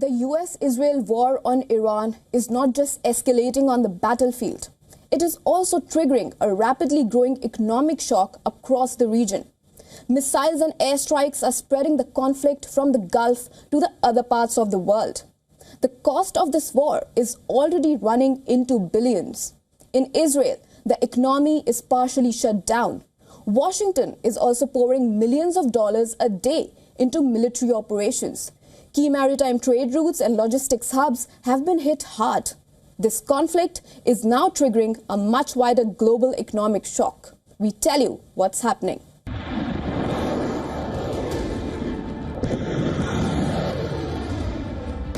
The US-Israel war on Iran is not just escalating on the battlefield. It is also triggering a rapidly growing economic shock across the region. Missiles and airstrikes are spreading the conflict from the Gulf to the other parts of the world. The cost of this war is already running into billions. In Israel, the economy is partially shut down. Washington is also pouring millions of dollars a day into military operations. Key maritime trade routes and logistics hubs have been hit hard. This conflict is now triggering a much wider global economic shock. We tell you what's happening.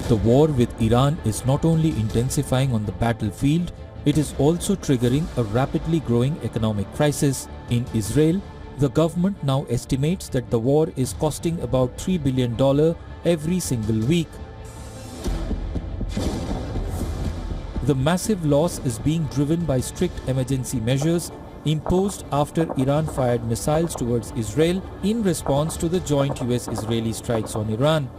The war with Iran is not only intensifying on the battlefield, it is also triggering a rapidly growing economic crisis. In Israel, the government now estimates that the war is costing about $3 billion every single week. The massive loss is being driven by strict emergency measures imposed after Iran fired missiles towards Israel in response to the joint US-Israeli strikes on Iran.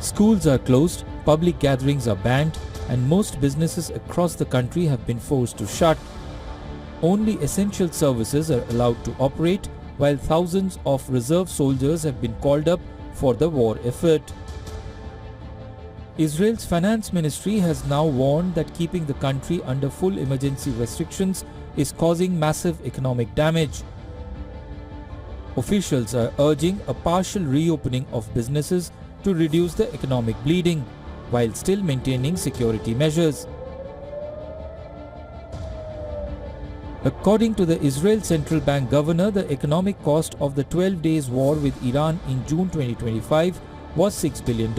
Schools are closed, public gatherings are banned, and most businesses across the country have been forced to shut. Only essential services are allowed to operate, while thousands of reserve soldiers have been called up for the war effort. Israel's finance ministry has now warned that keeping the country under full emergency restrictions is causing massive economic damage. Officials are urging a partial reopening of businesses to reduce the economic bleeding, while still maintaining security measures. According to the Israel Central Bank governor, the economic cost of the 12 days war with Iran in June 2025 was $6 billion.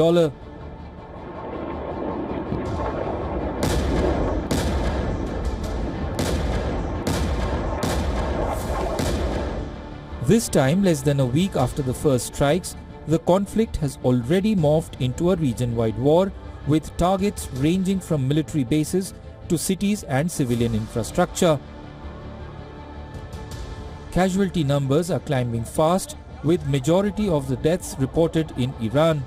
This time, less than a week after the first strikes, the conflict has already morphed into a region-wide war, with targets ranging from military bases to cities and civilian infrastructure. Casualty numbers are climbing fast, with majority of the deaths reported in Iran.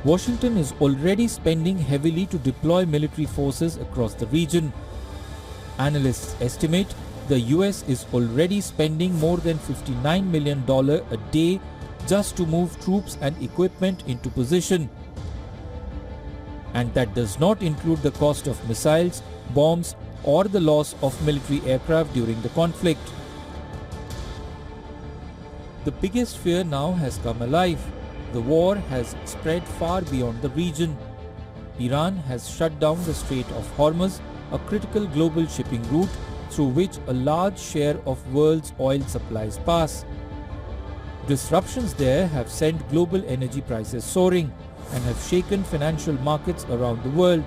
Washington is already spending heavily to deploy military forces across the region. Analysts estimate the US is already spending more than $59 million a day just to move troops and equipment into position. And that does not include the cost of missiles, bombs, or the loss of military aircraft during the conflict. The biggest fear now has come alive. The war has spread far beyond the region. Iran has shut down the Strait of Hormuz, a critical global shipping route through which a large share of world's oil supplies pass. Disruptions there have sent global energy prices soaring and have shaken financial markets around the world.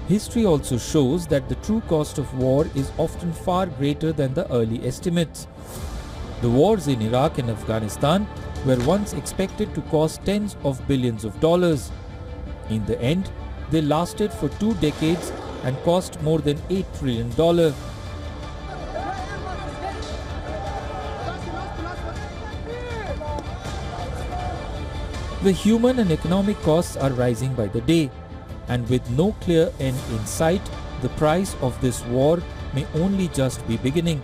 History also shows that the true cost of war is often far greater than the early estimates. The wars in Iraq and Afghanistan were once expected to cost tens of billions of dollars. In the end, they lasted for 2 decades and cost more than $8 trillion. The human and economic costs are rising by the day, and with no clear end in sight, the price of this war may only just be beginning.